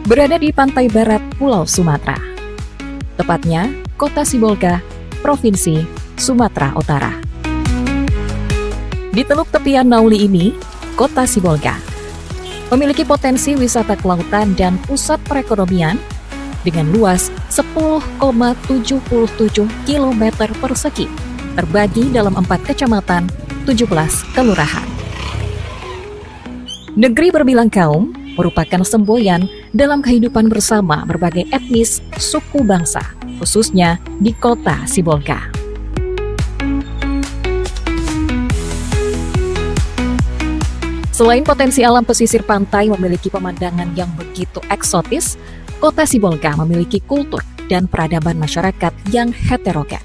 berada di pantai barat Pulau Sumatera. Tepatnya, Kota Sibolga, Provinsi Sumatera Utara. Di teluk tepian Nauli ini, Kota Sibolga memiliki potensi wisata kelautan dan pusat perekonomian dengan luas 10,77 km persegi, terbagi dalam 4 kecamatan, 17 kelurahan. Negeri berbilang kaum merupakan semboyan dalam kehidupan bersama berbagai etnis suku bangsa, khususnya di Kota Sibolga. Selain potensi alam pesisir pantai memiliki pemandangan yang begitu eksotis, Kota Sibolga memiliki kultur dan peradaban masyarakat yang heterogen.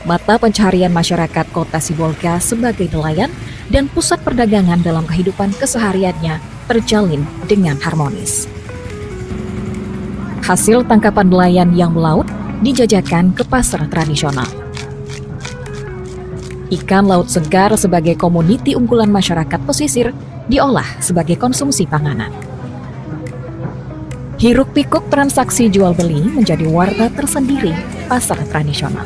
Mata pencaharian masyarakat Kota Sibolga sebagai nelayan dan pusat perdagangan dalam kehidupan kesehariannya terjalin dengan harmonis. Hasil tangkapan nelayan yang melaut dijajakan ke pasar tradisional. Ikan laut segar sebagai komoditi unggulan masyarakat pesisir diolah sebagai konsumsi panganan. Hiruk-pikuk transaksi jual-beli menjadi warna tersendiri pasar tradisional.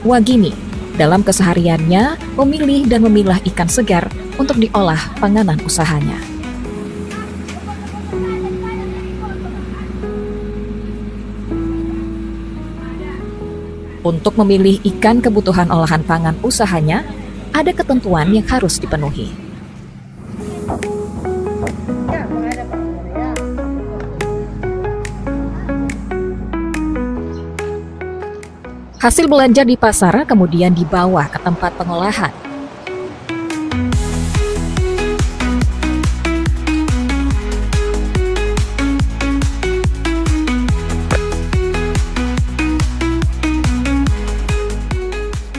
Wagini dalam kesehariannya memilih dan memilah ikan segar untuk diolah panganan usahanya. Untuk memilih ikan kebutuhan olahan pangan usahanya, ada ketentuan yang harus dipenuhi. Hasil belanja di pasar kemudian dibawa ke tempat pengolahan.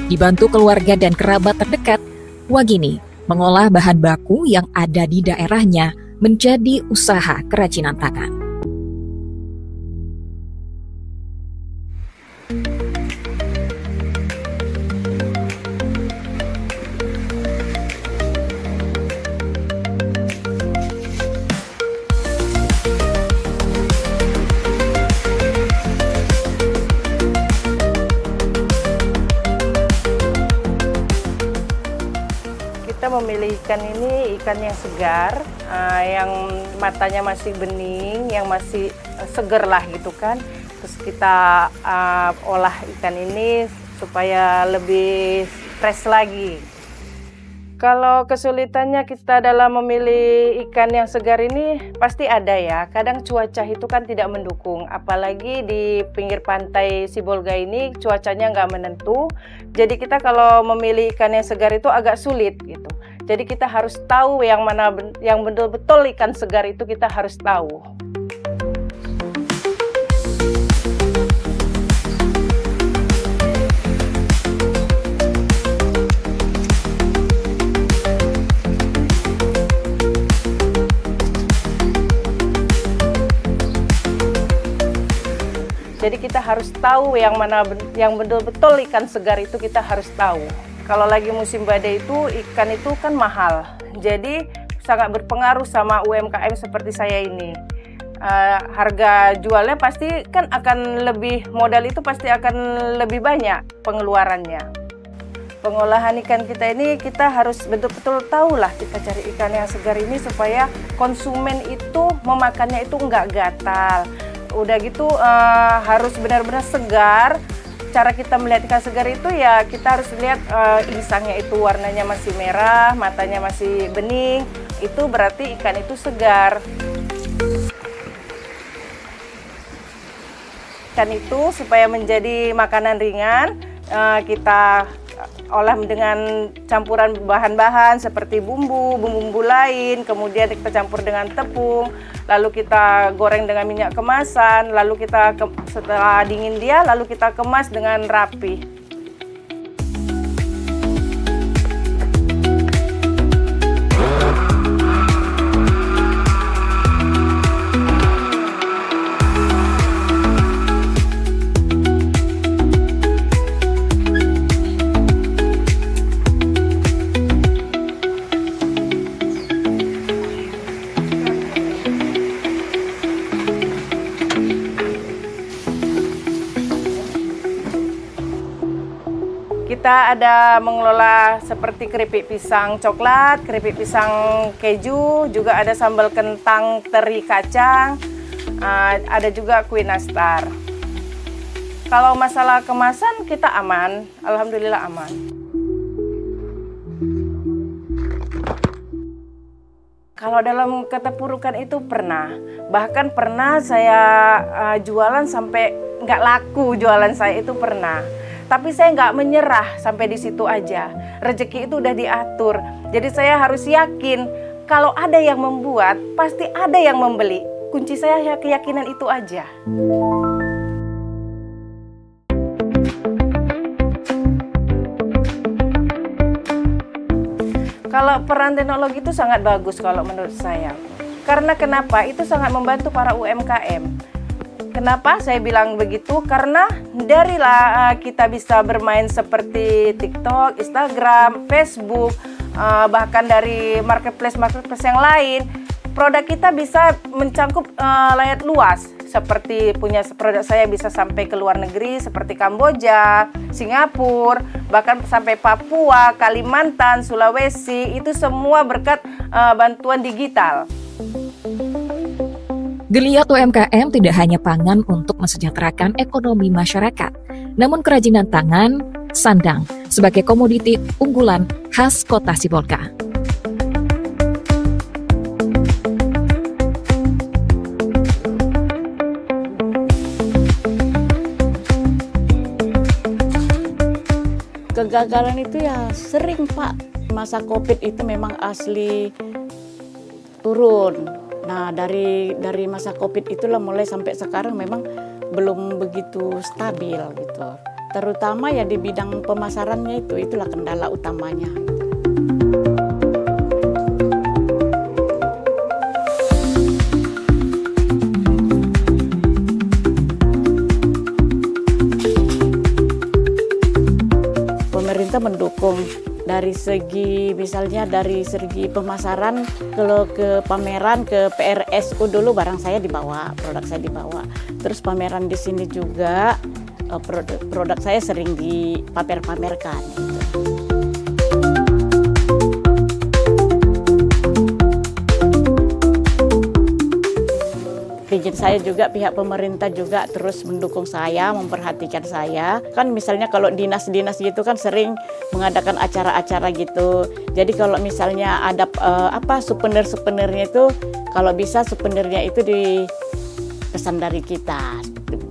Dibantu keluarga dan kerabat terdekat, Wagini mengolah bahan baku yang ada di daerahnya menjadi usaha kerajinan tangan. Memilih ikan ini ikan yang segar, yang matanya masih bening, yang masih seger lah gitu kan. Terus kita olah ikan ini supaya lebih fresh lagi. Kalau kesulitannya kita dalam memilih ikan yang segar ini pasti ada ya. Kadang cuaca itu kan tidak mendukung, apalagi di pinggir pantai Sibolga ini cuacanya nggak menentu. Jadi kita kalau memilih ikan yang segar itu agak sulit gitu. Jadi kita harus tahu yang mana yang betul-betul ikan segar itu kita harus tahu. Jadi kita harus tahu yang mana yang betul-betul ikan segar itu kita harus tahu. Kalau lagi musim badai itu ikan itu kan mahal, jadi sangat berpengaruh sama UMKM seperti saya ini. Harga jualnya pasti kan akan lebih, modal itu pasti akan lebih banyak pengeluarannya. Pengolahan ikan kita ini kita harus betul-betul tahu lah kita cari ikan yang segar ini supaya konsumen itu memakannya itu nggak gatal. Udah gitu harus benar-benar segar. Cara kita melihat ikan segar itu ya kita harus lihat insangnya itu warnanya masih merah, matanya masih bening, itu berarti ikan itu segar. Ikan itu supaya menjadi makanan ringan, kita olah dengan campuran bahan-bahan seperti bumbu lain, kemudian kita campur dengan tepung, lalu kita goreng dengan minyak kemasan, lalu kita setelah dingin dia, lalu kita kemas dengan rapi. Kita ada mengelola seperti keripik pisang coklat, keripik pisang keju, juga ada sambal kentang teri kacang, ada juga kue nastar. Kalau masalah kemasan kita aman, alhamdulillah aman. Kalau dalam keterpurukan itu pernah, bahkan pernah saya jualan sampai nggak laku, jualan saya itu pernah. Tapi saya nggak menyerah sampai di situ aja. Rezeki itu udah diatur. Jadi saya harus yakin kalau ada yang membuat, pasti ada yang membeli. Kunci saya ya keyakinan itu aja. Kalau peran teknologi itu sangat bagus kalau menurut saya. Karena kenapa? Itu sangat membantu para UMKM. Kenapa saya bilang begitu? Karena darilah kita bisa bermain seperti TikTok, Instagram, Facebook, bahkan dari marketplace yang lain, produk kita bisa mencangkup layar luas. Seperti punya produk saya bisa sampai ke luar negeri seperti Kamboja, Singapura, bahkan sampai Papua, Kalimantan, Sulawesi, itu semua berkat bantuan digital. Geliat UMKM tidak hanya pangan untuk mensejahterakan ekonomi masyarakat, namun kerajinan tangan, sandang, sebagai komoditi unggulan khas Kota Sibolga. Kegagalan itu ya sering, Pak. Masa COVID itu memang asli turun. Nah, dari masa COVID itulah mulai sampai sekarang memang belum begitu stabil gitu. Terutama ya di bidang pemasarannya itulah kendala utamanya. Pemerintah mendukung dari segi misalnya dari segi pemasaran, kalau ke pameran ke PRSU dulu barang saya dibawa, produk saya dibawa. Terus pameran di sini juga produk saya sering dipamer-pamerkan gitu. Izin saya juga pihak pemerintah juga terus mendukung saya, memperhatikan saya. Kan misalnya kalau dinas-dinas gitu kan sering mengadakan acara-acara gitu. Jadi kalau misalnya ada souvenir-souvenirnya itu, kalau bisa souvenirnya itu dipesan dari kita.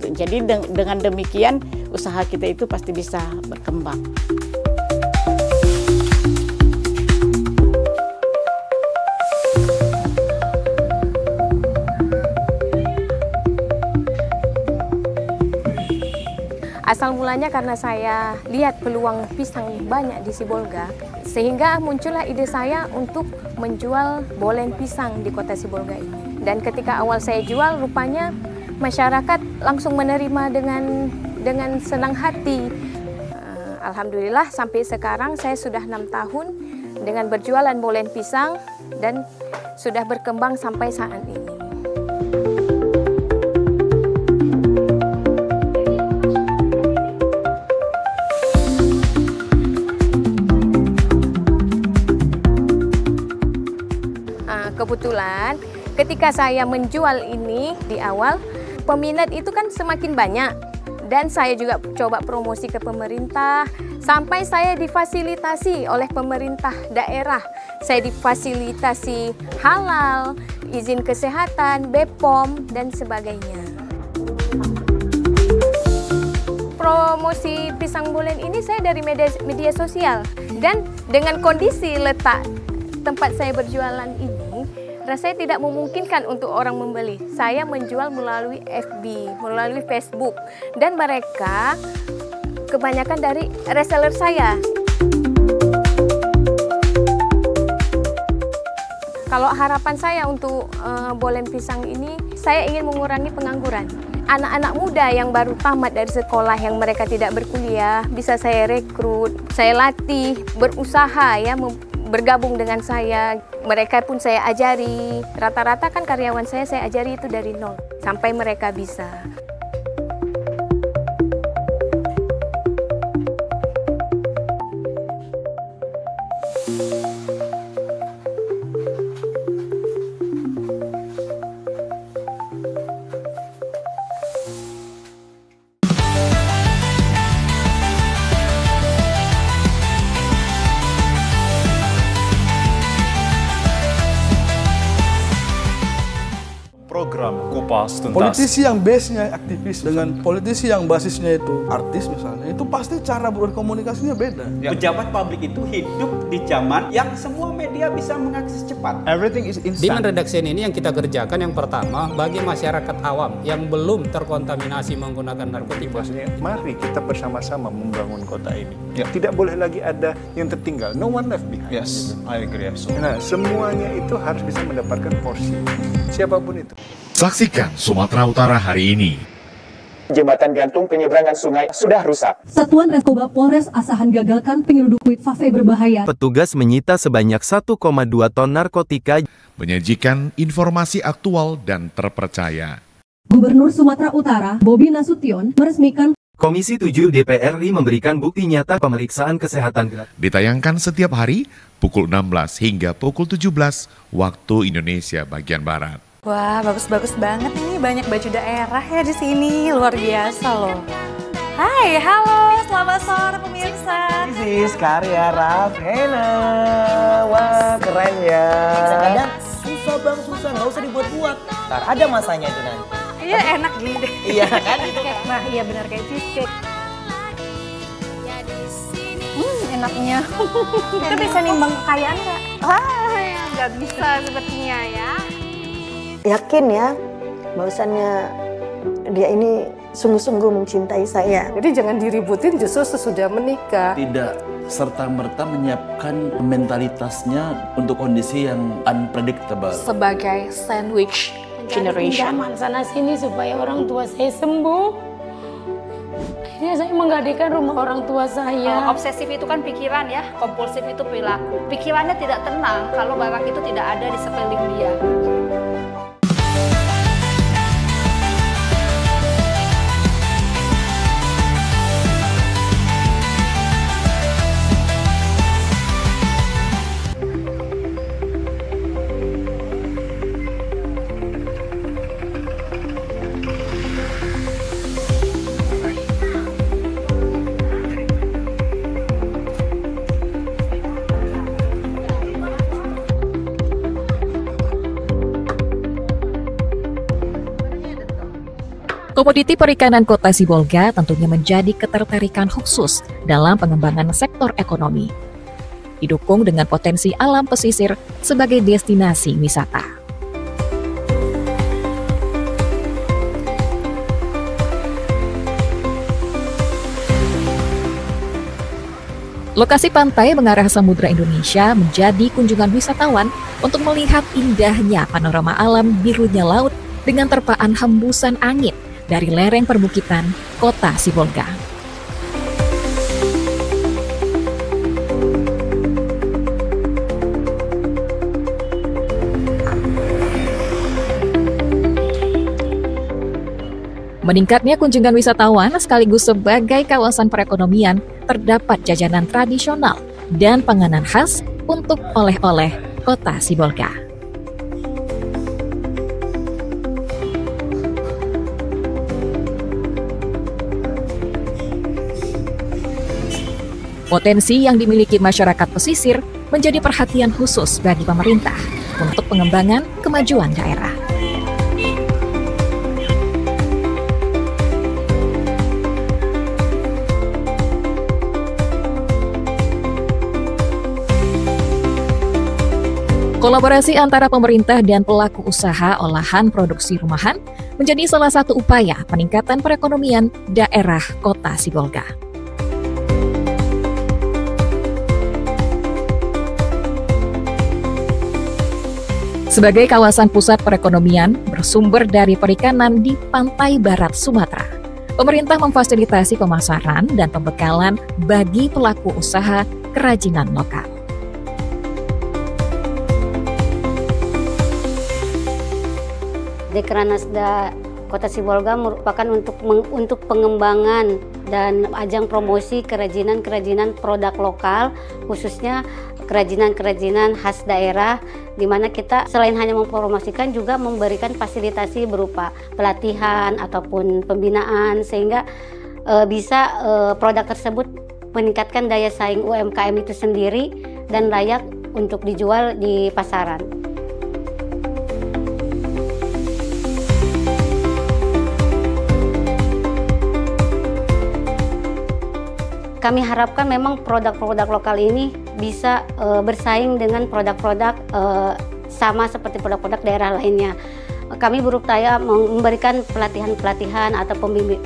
Jadi dengan demikian usaha kita itu pasti bisa berkembang. Asal mulanya karena saya lihat peluang pisang banyak di Sibolga, sehingga muncullah ide saya untuk menjual bolen pisang di Kota Sibolga ini. Dan ketika awal saya jual, rupanya masyarakat langsung menerima dengan senang hati. Alhamdulillah sampai sekarang saya sudah 6 tahun dengan berjualan bolen pisang dan sudah berkembang sampai saat ini. Kebetulan ketika saya menjual ini di awal, peminat itu kan semakin banyak. Dan saya juga coba promosi ke pemerintah, sampai saya difasilitasi oleh pemerintah daerah. Saya difasilitasi halal, izin kesehatan, BPOM, dan sebagainya. Promosi pisang bolen ini saya dari media sosial. Dan dengan kondisi letak tempat saya berjualan ini, rasanya tidak memungkinkan untuk orang membeli. Saya menjual melalui FB, melalui Facebook, dan mereka kebanyakan dari reseller saya. Kalau harapan saya untuk bolen pisang ini, saya ingin mengurangi pengangguran. Anak-anak muda yang baru tamat dari sekolah, yang mereka tidak berkuliah, bisa saya rekrut, saya latih, berusaha ya, bergabung dengan saya. Mereka pun saya ajari. Rata-rata kan karyawan saya ajari itu dari nol sampai mereka bisa. kupas tuntas. Politisi yang base-nya aktivis dengan politisi yang basisnya itu artis misalnya, itu pasti cara berkomunikasinya beda. Pejabat publik itu hidup di zaman yang semua media bisa mengakses cepat. Everything is instant. Di Menredaksian ini yang kita kerjakan yang pertama bagi masyarakat awam yang belum terkontaminasi menggunakan narkotika. Mari kita bersama-sama membangun kota ini. Tidak boleh lagi ada yang tertinggal. No one left behind. Yes, I agree. Nah, semuanya itu harus bisa mendapatkan porsi. Siapapun itu. Saksikan Sumatera Utara hari ini. Jembatan gantung penyeberangan sungai sudah rusak. Satuan Reskoba Polres Asahan gagalkan penyelundup Fafe berbahaya. Petugas menyita sebanyak 1,2 ton narkotika. Menyajikan informasi aktual dan terpercaya. Gubernur Sumatera Utara, Bobi Nasution, meresmikan Komisi 7 DPR RI memberikan bukti nyata pemeriksaan kesehatan gratis. Ditayangkan setiap hari pukul 16 hingga pukul 17 waktu Indonesia bagian Barat. Wah, bagus-bagus banget nih, banyak baju daerah ya di sini, luar biasa loh. Hai, halo, selamat sore pemirsa. This is Karya Ravena. Wah, keren ya. Kadang susah bang, susah, nggak usah dibuat-buat. Ntar ada masanya itu nanti. Iya, enak gini deh. Iya kan? Nah, iya benar kayak cheesecake. Enaknya. Kita bisa nimbang kekayaan nggak? Nggak bisa sepertinya ya. Yakin ya, bahwasannya dia ini sungguh-sungguh mencintai saya. Jadi jangan diributin justru sesudah menikah. Tidak serta-merta menyiapkan mentalitasnya untuk kondisi yang unpredictable. Sebagai sandwich generation. Pinjaman sana sini supaya orang tua saya sembuh. Akhirnya saya menggadaikan rumah orang tua saya. Obsesif itu kan pikiran ya, kompulsif itu perilaku. Pikirannya tidak tenang kalau barang itu tidak ada di sekeliling dia. Komoditi perikanan Kota Sibolga tentunya menjadi ketertarikan khusus dalam pengembangan sektor ekonomi. Didukung dengan potensi alam pesisir sebagai destinasi wisata. Lokasi pantai mengarah Samudra Indonesia menjadi kunjungan wisatawan untuk melihat indahnya panorama alam birunya laut dengan terpaan hembusan angin dari lereng perbukitan Kota Sibolga. Meningkatnya kunjungan wisatawan sekaligus sebagai kawasan perekonomian, terdapat jajanan tradisional dan panganan khas untuk oleh-oleh Kota Sibolga. Potensi yang dimiliki masyarakat pesisir menjadi perhatian khusus bagi pemerintah untuk pengembangan kemajuan daerah. Kolaborasi antara pemerintah dan pelaku usaha olahan produksi rumahan menjadi salah satu upaya peningkatan perekonomian daerah Kota Sibolga. Sebagai kawasan pusat perekonomian bersumber dari perikanan di pantai barat Sumatera, pemerintah memfasilitasi pemasaran dan pembekalan bagi pelaku usaha kerajinan lokal. Dekranasda Kota Sibolga merupakan untuk pengembangan dan ajang promosi kerajinan-kerajinan produk lokal, khususnya kerajinan-kerajinan khas daerah, di mana kita selain hanya mempromosikan juga memberikan fasilitasi berupa pelatihan ataupun pembinaan, sehingga bisa produk tersebut meningkatkan daya saing UMKM itu sendiri dan layak untuk dijual di pasaran. kami harapkan memang produk-produk lokal ini bisa bersaing dengan produk-produk sama seperti produk-produk daerah lainnya. Kami berupaya memberikan pelatihan-pelatihan atau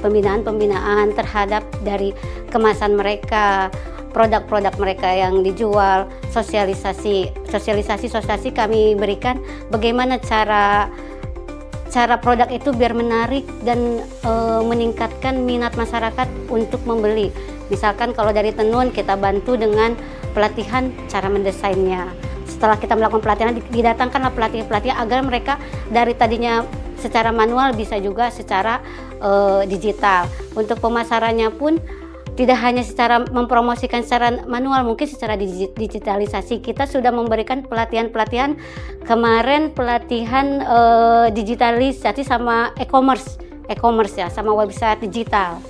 pembinaan-pembinaan terhadap dari kemasan mereka, produk-produk mereka yang dijual, sosialisasi kami berikan bagaimana cara produk itu biar menarik dan meningkatkan minat masyarakat untuk membeli. Misalkan kalau dari tenun kita bantu dengan pelatihan cara mendesainnya. Setelah kita melakukan pelatihan, didatangkanlah pelatih-pelatih agar mereka dari tadinya secara manual bisa juga secara digital. Untuk pemasarannya pun tidak hanya secara mempromosikan secara manual, mungkin secara digitalisasi. Kita sudah memberikan pelatihan-pelatihan kemarin, pelatihan digitalisasi sama e-commerce ya, sama website digital.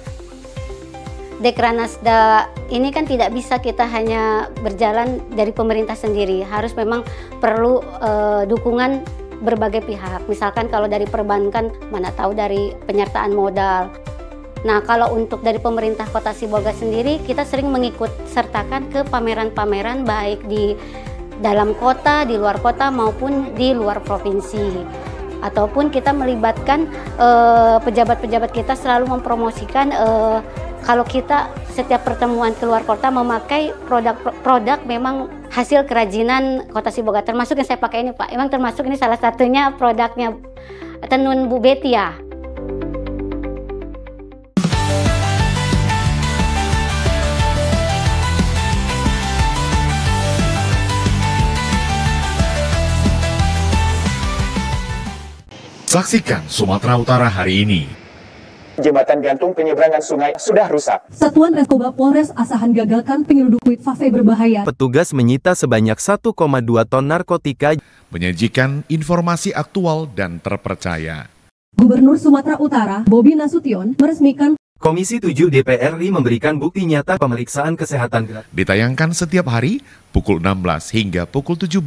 Dekranasda ini kan tidak bisa kita hanya berjalan dari pemerintah sendiri, harus memang perlu dukungan berbagai pihak. Misalkan kalau dari perbankan, mana tahu dari penyertaan modal. Nah, kalau untuk dari pemerintah Kota Sibolga sendiri, kita sering mengikut sertakan ke pameran-pameran baik di dalam kota, di luar kota maupun di luar provinsi. Ataupun kita melibatkan pejabat-pejabat kita selalu mempromosikan kalau kita setiap pertemuan keluar kota memakai produk memang hasil kerajinan Kota Sibolga, termasuk yang saya pakai ini Pak, emang termasuk ini salah satunya produknya tenun Bu Betty ya. Saksikan Sumatera Utara hari ini. Jembatan gantung penyeberangan sungai sudah rusak. Satuan Reskoba Polres Asahan gagalkan penyelundup Fafe berbahaya. Petugas menyita sebanyak 1,2 ton narkotika. Menyajikan informasi aktual dan terpercaya. Gubernur Sumatera Utara, Bobi Nasution, meresmikan Komisi 7 DPR RI memberikan bukti nyata pemeriksaan kesehatan gratis. Ditayangkan setiap hari pukul 16 hingga pukul 17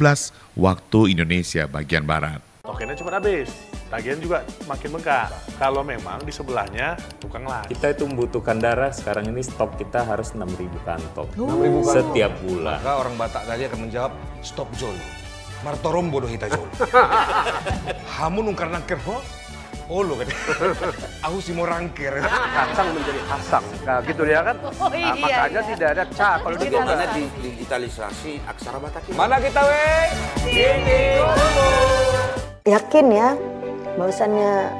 waktu Indonesia bagian Barat. Tokennya cepat habis, tagihan juga makin bengkak. Kalau memang di sebelahnya tukang las. Kita itu membutuhkan darah, sekarang ini stok kita harus 6.000 kantong. 6.000 kantong setiap bulan. Maka orang Batak tadi akan menjawab, stop Jol. Martorom bodoh hita Jol. Hamu nungkar nangker ho? Oh lo kan. Aku sih mau rangkir. Kacang menjadi asam. Nah gitu dia kan. Oh, iya, makanya iya. Tidak ada ca. Kalau di Bagaimana digitalisasi aksara Batak ini? Mana kita weh? Yakin ya, bahwasannya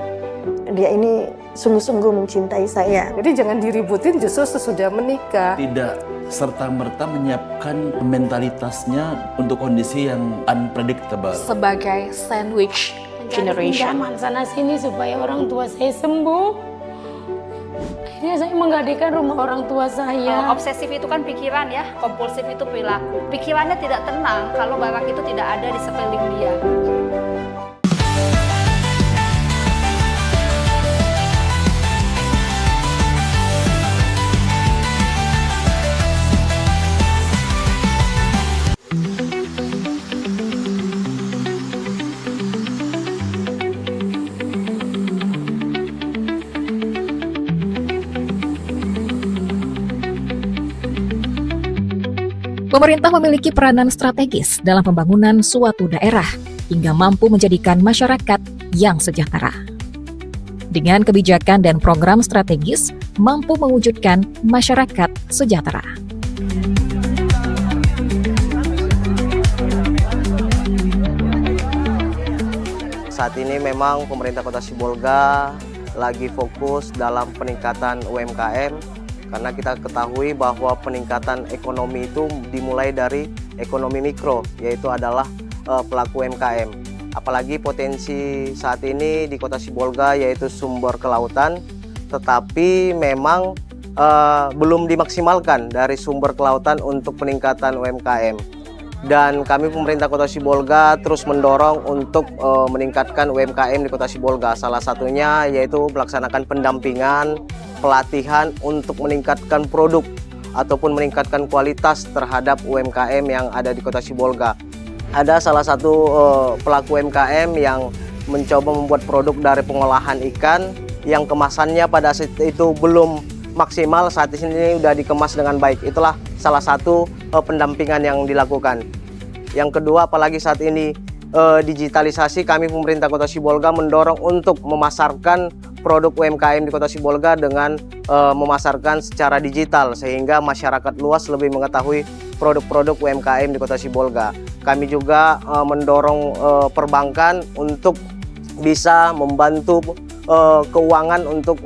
dia ini sungguh-sungguh mencintai saya. Jadi jangan diributin justru sesudah menikah. Tidak serta-merta menyiapkan mentalitasnya untuk kondisi yang unpredictable. Sebagai sandwich generation. Pinjaman sana sini supaya orang tua saya sembuh. Akhirnya saya menggadaikan rumah orang tua saya. Obsesif itu kan pikiran ya, kompulsif itu perilaku. Pikirannya tidak tenang kalau barang itu tidak ada di sekeliling dia. Pemerintah memiliki peranan strategis dalam pembangunan suatu daerah hingga mampu menjadikan masyarakat yang sejahtera. Dengan kebijakan dan program strategis, mampu mewujudkan masyarakat sejahtera. Saat ini memang pemerintah Kota Sibolga lagi fokus dalam peningkatan UMKM. Karena kita ketahui bahwa peningkatan ekonomi itu dimulai dari ekonomi mikro, yaitu adalah pelaku UMKM. Apalagi potensi saat ini di Kota Sibolga yaitu sumber kelautan, tetapi memang belum dimaksimalkan dari sumber kelautan untuk peningkatan UMKM. Dan kami pemerintah Kota Sibolga terus mendorong untuk meningkatkan UMKM di Kota Sibolga. Salah satunya yaitu melaksanakan pendampingan, pelatihan untuk meningkatkan produk ataupun meningkatkan kualitas terhadap UMKM yang ada di Kota Sibolga. Ada salah satu pelaku UMKM yang mencoba membuat produk dari pengolahan ikan yang kemasannya pada saat itu belum maksimal, saat ini sudah dikemas dengan baik. Itulah salah satu pendampingan yang dilakukan. Yang kedua, apalagi saat ini digitalisasi, kami pemerintah Kota Sibolga mendorong untuk memasarkan produk UMKM di Kota Sibolga dengan memasarkan secara digital, sehingga masyarakat luas lebih mengetahui produk-produk UMKM di Kota Sibolga. Kami juga mendorong perbankan untuk bisa membantu keuangan untuk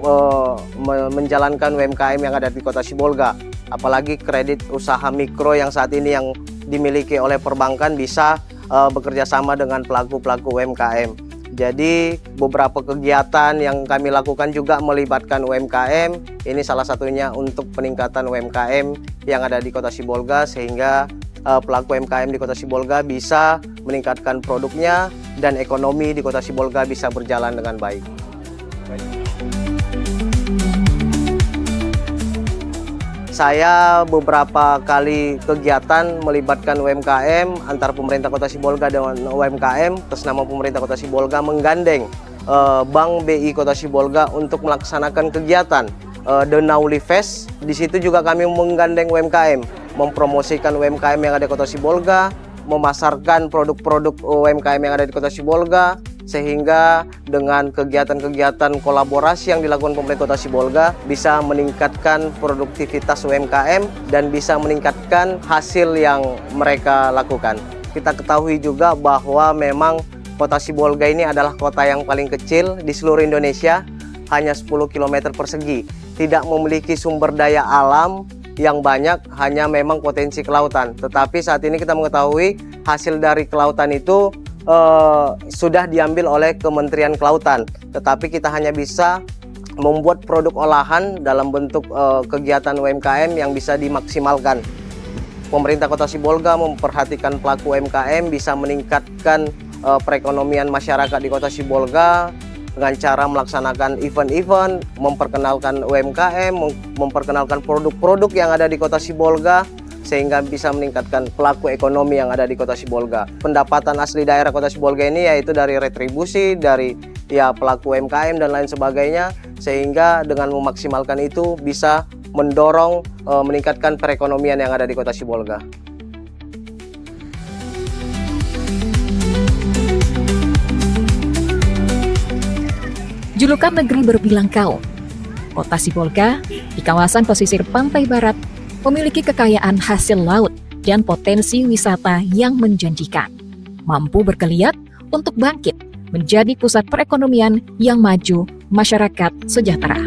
menjalankan UMKM yang ada di Kota Sibolga. Apalagi kredit usaha mikro yang saat ini yang dimiliki oleh perbankan bisa bekerja sama dengan pelaku-pelaku UMKM. Jadi beberapa kegiatan yang kami lakukan juga melibatkan UMKM. Ini salah satunya untuk peningkatan UMKM yang ada di Kota Sibolga, sehingga pelaku UMKM di Kota Sibolga bisa meningkatkan produknya dan ekonomi di Kota Sibolga bisa berjalan dengan baik. Saya beberapa kali kegiatan melibatkan UMKM antar pemerintah Kota Sibolga dengan UMKM. Atas nama pemerintah Kota Sibolga menggandeng Bank BI Kota Sibolga untuk melaksanakan kegiatan The Nauli Fest. Di situ juga kami menggandeng UMKM, mempromosikan UMKM yang ada di Kota Sibolga, memasarkan produk-produk UMKM yang ada di Kota Sibolga, sehingga dengan kegiatan-kegiatan kolaborasi yang dilakukan pemerintah Kota Sibolga bisa meningkatkan produktivitas UMKM dan bisa meningkatkan hasil yang mereka lakukan. Kita ketahui juga bahwa memang Kota Sibolga ini adalah kota yang paling kecil di seluruh Indonesia, hanya 10 km persegi, tidak memiliki sumber daya alam yang banyak, hanya memang potensi kelautan. Tetapi saat ini kita mengetahui hasil dari kelautan itu sudah diambil oleh Kementerian Kelautan, tetapi kita hanya bisa membuat produk olahan dalam bentuk kegiatan UMKM yang bisa dimaksimalkan. Pemerintah Kota Sibolga memperhatikan pelaku UMKM bisa meningkatkan perekonomian masyarakat di Kota Sibolga dengan cara melaksanakan event-event, memperkenalkan UMKM, memperkenalkan produk-produk yang ada di Kota Sibolga, sehingga bisa meningkatkan pelaku ekonomi yang ada di Kota Sibolga. Pendapatan asli daerah Kota Sibolga ini yaitu dari retribusi, dari pelaku UMKM dan lain sebagainya, sehingga dengan memaksimalkan itu bisa mendorong meningkatkan perekonomian yang ada di Kota Sibolga. Julukan negeri berbilang kaum, Kota Sibolga di kawasan pesisir pantai barat memiliki kekayaan hasil laut dan potensi wisata yang menjanjikan, mampu bergeliat untuk bangkit menjadi pusat perekonomian yang maju, masyarakat sejahtera.